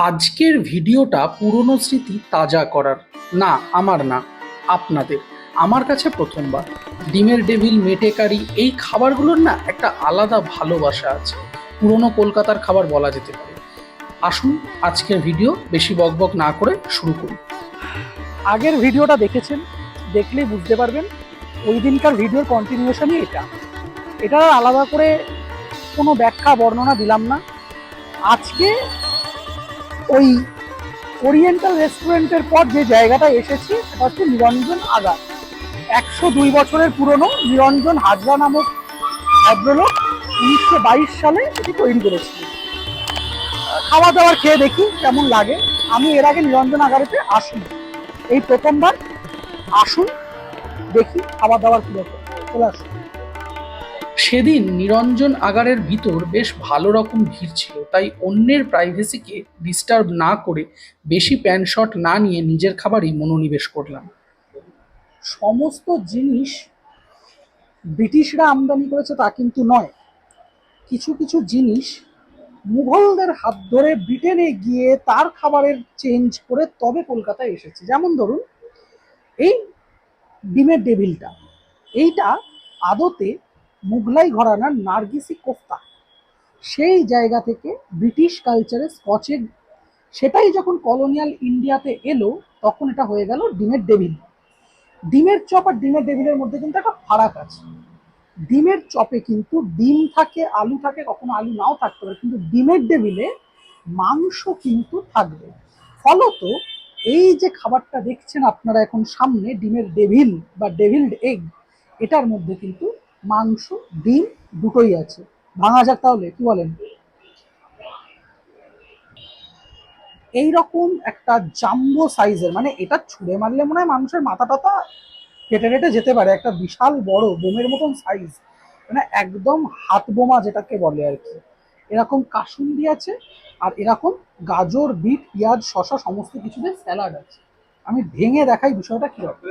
আজকের ভিডিওটা পুরনো স্মৃতি তাজা করার। না, আমার না, আপনাদের। আমার কাছে প্রথমবার। ডিমের ডেভিল, মেটে কারি, এই খাবারগুলোর না একটা আলাদা ভালোবাসা আছে। পুরনো কলকাতার খাবার বলা যেতে পারে। আসুন আজকের ভিডিও বেশি বকবক না করে শুরু করি। আগের ভিডিওটা দেখেছেন, দেখলেই বুঝতে পারবেন ওই দিনকার ভিডিওর কন্টিনিউশনই এটা আলাদা করে কোনো ব্যাখ্যা বর্ণনা দিলাম না। আজকে ওই ওরিয়েন্টাল রেস্টুরেন্টের পর যে জায়গাটা এসেছি সেটা হচ্ছে নিরঞ্জন আগার। 102 বছরের পুরনো নিরঞ্জন হাজরা নামক ভদ্রলোক 1922 সালে এটি তৈরি করেছিলেন। খাওয়া দাওয়ার খেয়ে দেখি কেমন লাগে। আমি এর আগে নিরঞ্জন আগারেতে আসিনি, এই প্রথমবার। আসুন দেখি খাওয়া দাওয়ার কিরকম। চলে আসুন। সেদিন নিরঞ্জন আগারের ভিতর বেশ ভালো রকম ভিড় ছিল, তাই অন্যের প্রাইভেসিকে ডিস্টার্ব না করে, বেশি প্যান্ট শট না নিয়ে নিজের খাবারই মনোনিবেশ করলাম। সমস্ত জিনিস ব্রিটিশরা আমদানি করেছে তা কিন্তু নয়। কিছু কিছু জিনিস মুঘলদের হাত ধরে ব্রিটেনে গিয়ে তার খাবারের চেঞ্জ করে তবে কলকাতায় এসেছে। যেমন ধরুন এই ডিমের ডেভিলটা, এইটা আদতে মুঘলাই ঘরানার নার্গিসি কোফতা। সেই জায়গা থেকে ব্রিটিশ কালচারে স্কচে, সেটাই যখন কলোনিয়াল ইন্ডিয়াতে এলো তখন এটা হয়ে গেল ডিমের ডেভিল। ডিমের চপ আর ডিমের ডেভিলের মধ্যে কিন্তু একটা ফারাক আছে। ডিমের চপে কিন্তু ডিম থাকে, আলু থাকে, কখনো আলু নাও থাকতে পারে, কিন্তু ডিমের ডেভিলে মাংস কিন্তু থাকবে। ফলত এই যে খাবারটা দেখছেন আপনারা এখন সামনে, ডিমের ডেভিল বা ডেভিলড এগ, এটার মধ্যে কিন্তু মাংস, ডিম দুটোই আছে। ভাঙা যাক তাহলে, কি বলেন? এইরকম একটা জাম্বো সাইজের, মানে এটা ছুঁড়ে মারলে মনে হয় মানুষের মাথা টাথা কেটে কেটে যেতে পারে, একটা বিশাল বড় বোমের মতন সাইজ, মানে একদম হাত বোমা যেটাকে বলে আর কি। এরকম কাসুন্দি আছে, আর এরকম গাজর, বিট, পেঁয়াজ, শশা সমস্ত কিছুতে স্যালাড আছে। আমি ভেঙে দেখাই বিষয়টা কি হবে।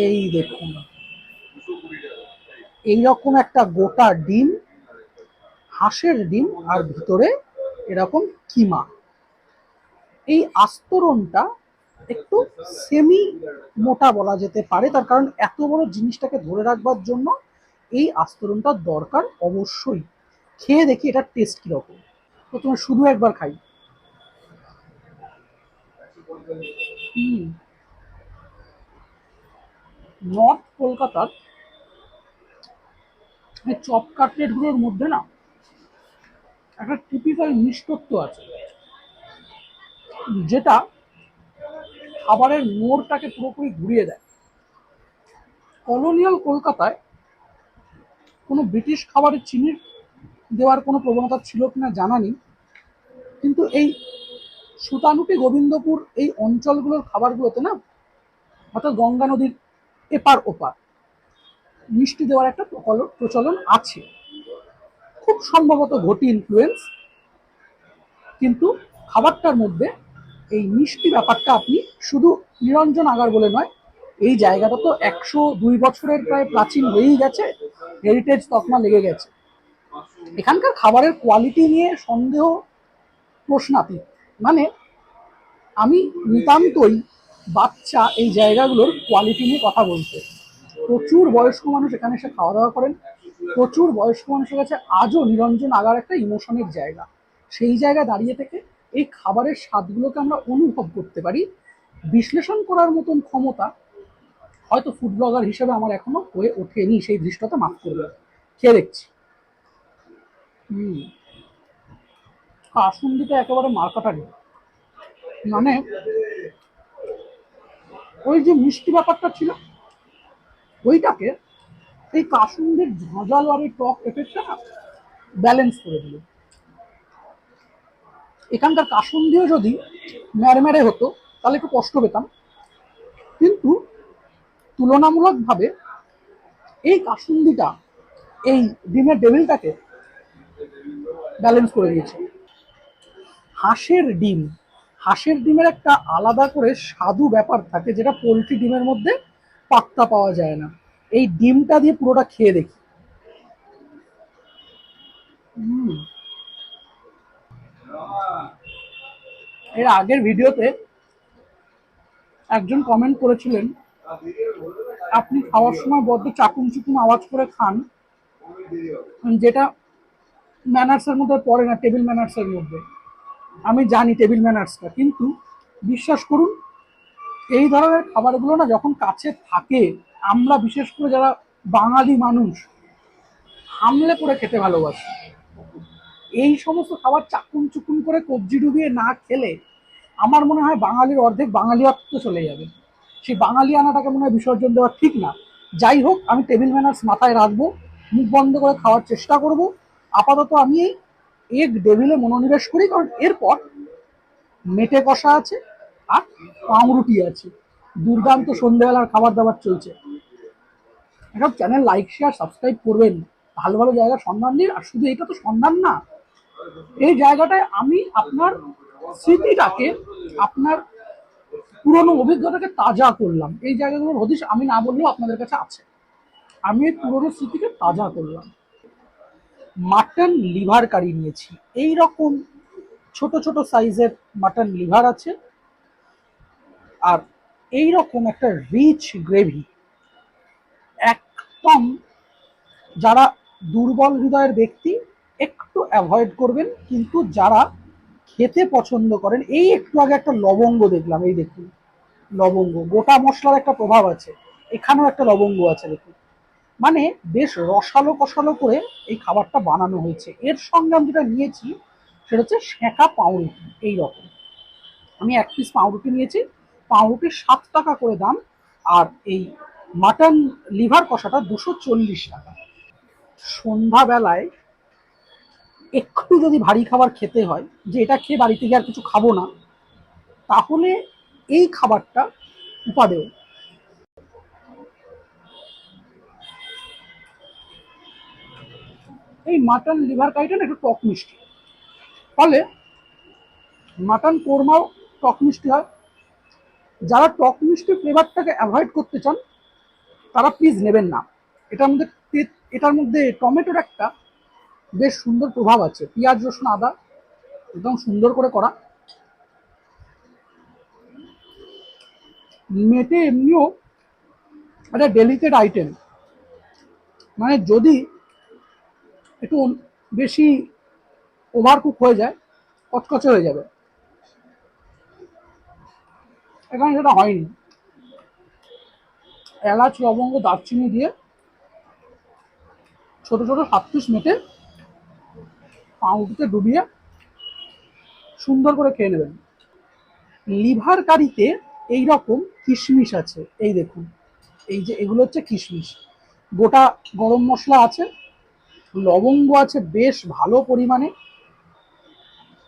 এই দেখুন, এইরকম একটা গোটা ডিম, হাঁসের ডিম, আর ভিতরে এরকম কিমা। এই আস্তরণটা একটু সেমি মোটা বলা যেতে পারে, তার কারণ এত বড় জিনিসটাকে ধরে রাখবার জন্য এই আস্তরণটা দরকার অবশ্যই। খেয়ে দেখি এটার টেস্ট কিরকম। প্রথমে শুধু একবার খাই। নর্থ কলকাতার এই চপ কাটলেটগুলোর মধ্যে না একটা টিপিক্যাল মিষ্টত্ব আছে, যেটা খাবারের মোড়টাকে পুরোপুরি ঘুরিয়ে দেয়। কলোনিয়াল কলকাতায় কোনো ব্রিটিশ খাবারে চিনি দেওয়ার কোনো প্রবণতা ছিল কিনা জানা নেই, কিন্তু এই সুতানুটি, গোবিন্দপুর, এই অঞ্চলগুলোর খাবারগুলোতে না, অর্থাৎ গঙ্গা নদীর এপার ওপার, মিষ্টি দেওয়ার একটা প্রচলন আছে। খুব সম্ভবত ঘটি ইনফ্লুয়েন্স, কিন্তু খাবারটার মধ্যে এই মিষ্টি ব্যাপারটা আপনি শুধু নিরঞ্জন আগার বলে নয়, এই জায়গাটা তো 102 বছরের প্রায় প্রাচীন হয়েই গেছে, হেরিটেজ তকমা লেগে গেছে। এখানকার খাবারের কোয়ালিটি নিয়ে সন্দেহ প্রশ্নাতীত। মানে আমি নিতান্তই বাচ্চা এই জায়গাগুলোর কোয়ালিটি নিয়ে কথা বলতে। প্রচুর বয়স্ক মানুষ এখানে এসে খাওয়া দাওয়া করেন। প্রচুর বয়স্ক মানুষের কাছে আজও নিরঞ্জন আগার একটা ইমোশনের জায়গা। সেই জায়গায় দাঁড়িয়ে থেকে এই খাবারের স্বাদগুলোকে আমরা অনুভব করতে পারি। বিশ্লেষণ করার মতন ক্ষমতা হয়তো ফুড ব্লগার হিসেবে আমার এখনো হয়ে ওঠেনি, সেই দৃষ্টতা মাফ করবে। খেয়ে দেখছি। কাসুন্দিটা একেবারে মার্কাটারি। মানে ওই যে মিষ্টি ব্যাপারটা ছিল, ওইটাকে এই কাসুন্দির ঝাঁঝালো আর এই টক এফেক্টটা ব্যালেন্স করে দিল। এখানকার কাসুন্দিও যদি ম্যারম্যারে হতো তাহলে একটু কষ্ট পেতাম, কিন্তু তুলনামূলকভাবে এই কাসুন্দিটা এই ডিমের ডেভিলটাকে ব্যালেন্স করে দিয়েছে। হাঁসের ডিম, হাঁসের ডিমের একটা আলাদা করে স্বাদু ব্যাপার থাকে, যেটা পোলট্রি ডিমের মধ্যে পাত্তা পাওয়া যায় না। এই ডিমটা দিয়ে পুরোটা খেয়ে দেখি। হুম। এর আগের ভিডিওতে একজন কমেন্ট করেছিলেন, আপনি খাওয়ার সময় বড্ড চাকুম চুকুম আওয়াজ করে খান, যেটা ম্যানার্সের মধ্যে পড়ে না, টেবিল ম্যানার্সের মধ্যে। আমি জানি টেবিল ম্যানার্সটা, কিন্তু বিশ্বাস করুন এই ধরনের খাবারগুলো না যখন কাছে থাকে, আমরা বিশেষ করে যারা বাঙালি মানুষ হামলে করে খেতে ভালোবাসি। এই সমস্ত খাবার চাকুম চুকুম করে কবজি ডুবিয়ে না খেলে আমার মনে হয় বাঙালির অর্ধেক বাঙালিত্ব চলে যাবে। সেই বাঙালি আনাটাকে মনে হয় বিসর্জন দেওয়া ঠিক না। যাই হোক, আমি টেবিল ম্যানার্স মাথায় রাখবো, মুখ বন্ধ করে খাওয়ার চেষ্টা করব। আপাতত আমি এই এগ ডেভিলে মনোনিবেশ করি, কারণ এরপর মেটে কষা আছে আর পাউরুটি আছে। দুর্দান্ত সন্ধ্যেবেলার খাবার দাবার চলছে। এখন চ্যানেল লাইক শেয়ার সাবস্ক্রাইব করবেন, ভালো ভালো জায়গার সন্ধান দিন। আর শুধু এটা তো সন্ধান না, এই জায়গাটায় আমি আপনার স্মৃতিটাকে, আপনার পুরনো অভিজ্ঞতাকে তাজা করলাম। এই জায়গাগুলোর হদিশ আমি না বললেও আপনাদের কাছে আছে। আমি এই পুরনো স্মৃতিকে তাজা করলাম। মাটন লিভার কারি নিয়েছি, এই রকম ছোট ছোট সাইজের মাটন লিভার আছে, আর এই রকম একটা রিচ গ্রেভি। একদম যারা দুর্বল হৃদয়ের ব্যক্তি একটু অ্যাভয়েড করবেন, কিন্তু যারা খেতে পছন্দ করেন, এই একটু আগে একটা লবঙ্গ দেখলাম, এই দেখুন লবঙ্গ, গোটা মশলার একটা প্রভাব আছে, এখানেও একটা লবঙ্গ আছে দেখুন। মানে বেশ রসালো কষালো করে এই খাবারটা বানানো হয়েছে। এর সঙ্গে আমি যেটা নিয়েছি সেটা হচ্ছে সেঁকা পাউরুটি। এইরকম আমি এক পিস পাউরুটি নিয়েছি, পাউরুটি 7 টাকা করে দাম, আর এই মাটন লিভার কষাটা 240 টাকা। সন্ধ্যাবেলায় একটু যদি ভারী খাবার খেতে হয়, যে এটা খেয়ে বাড়িতে গিয়ে আর কিছু খাবো না, তাহলে এই খাবারটা উপাদেয়। এই মাটন লিভার কারিটা না একটু টক মিষ্টি, ফলে মাটন কোরমাও টক মিষ্টি হয়। যারা টক মিষ্টি ফ্লেভারটাকে অ্যাভয়েড করতে চান তারা প্লিজ নেবেন না। এটার মধ্যে টমেটোর একটা বেশ সুন্দর প্রভাব আছে, পেঁয়াজ রসুন আদা একদম সুন্দর করে করা। মেটে এমনিও একটা ডেলিকেট আইটেম, মানে যদি একটু বেশি ওভার কুক হয়ে যায় কচকচে হয়ে যাবে, এখানে সেটা হয়নি। এলাচ লবঙ্গ দারচিনি দিয়ে ছোট ছোট 7 পিস মেটে পাউরুটিতে ডুবিয়ে সুন্দর করে খেয়ে নেবেন। লিভার কারিতে এইরকম কিশমিশ আছে, এই দেখুন, এই যে এগুলো হচ্ছে কিশমিশ, গোটা গরম মশলা আছে, লবঙ্গ আছে বেশ ভালো পরিমাণে,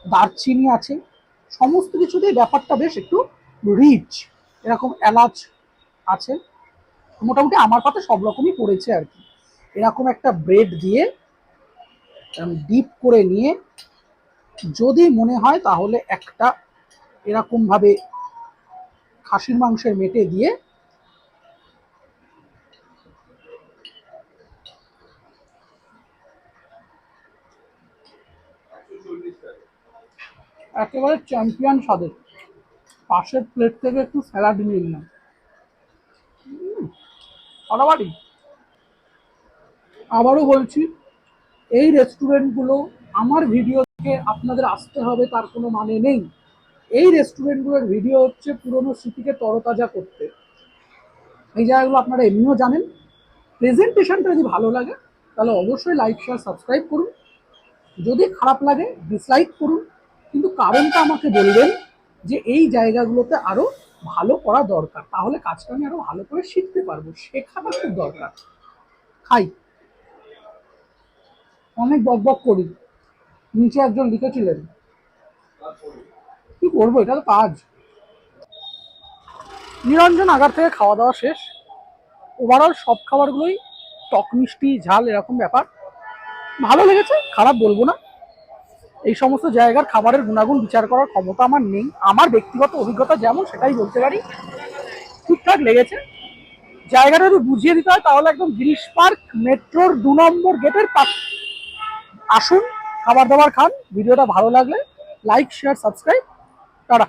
দারচিনি আছে, সমস্ত কিছুতেই ব্যাপারটা বেশ একটু রিচ। এরকম এলাচ আছে, মোটামুটি আমার পাতে সব রকমই পড়েছে আর কি। এরকম একটা ব্রেড দিয়ে ডিপ করে নিয়ে যদি মনে হয় তাহলে একটা এরকম ভাবে খাসির মাংসের মেটে দিয়ে একেবারে চ্যাম্পিয়ন স্বাদের। পাশের প্লেট থেকে একটু স্যালাড নিয়ে নিলাম, ফাটাফাটি। আবারও বলছি, এই রেস্টুরেন্টগুলো আমার ভিডিও থেকে আপনাদের আসতে হবে তার কোনো মানে নেই। এই রেস্টুরেন্টগুলোর ভিডিও হচ্ছে পুরনো স্মৃতিকে তরতাজা করতে। এই জায়গাগুলো আপনারা এমনিও জানেন। প্রেজেন্টেশনটা যদি ভালো লাগে তাহলে অবশ্যই লাইক শেয়ার সাবস্ক্রাইব করুন, যদি খারাপ লাগে ডিসলাইক করুন, কিন্তু কারণটা আমাকে বলবেন যে এই জায়গাগুলোতে আরও ভালো করা দরকার, তাহলে কাজটা আমি আরও ভালো করে শিখতে পারবো, শেখাটা খুব দরকার। খাই, অনেক বক বক করি, নিচে একজন লিখেছিলেন, কি করবো, এটা তো কাজ। নিরঞ্জন আগার থেকে খাওয়া দাওয়া শেষ। ওভারঅল সব খাবারগুলোই টক মিষ্টি ঝাল এরকম ব্যাপার, ভালো লেগেছে, খারাপ বলবো না। এই সমস্ত জায়গার খাবারের গুণাগুণ বিচার করার ক্ষমতা আমার নেই, আমার ব্যক্তিগত অভিজ্ঞতা যেমন সেটাই বলতে পারি। ঠিকঠাক লেগেছে। জায়গাটা যদি বুঝিয়ে দিতে হয় তাহলে একদম গিরিশ পার্ক মেট্রোর 2 নম্বর গেটের পাশ আসুন, খাবার দাবার খান। ভিডিওটা ভালো লাগলে লাইক শেয়ার সাবস্ক্রাইব। টাটা।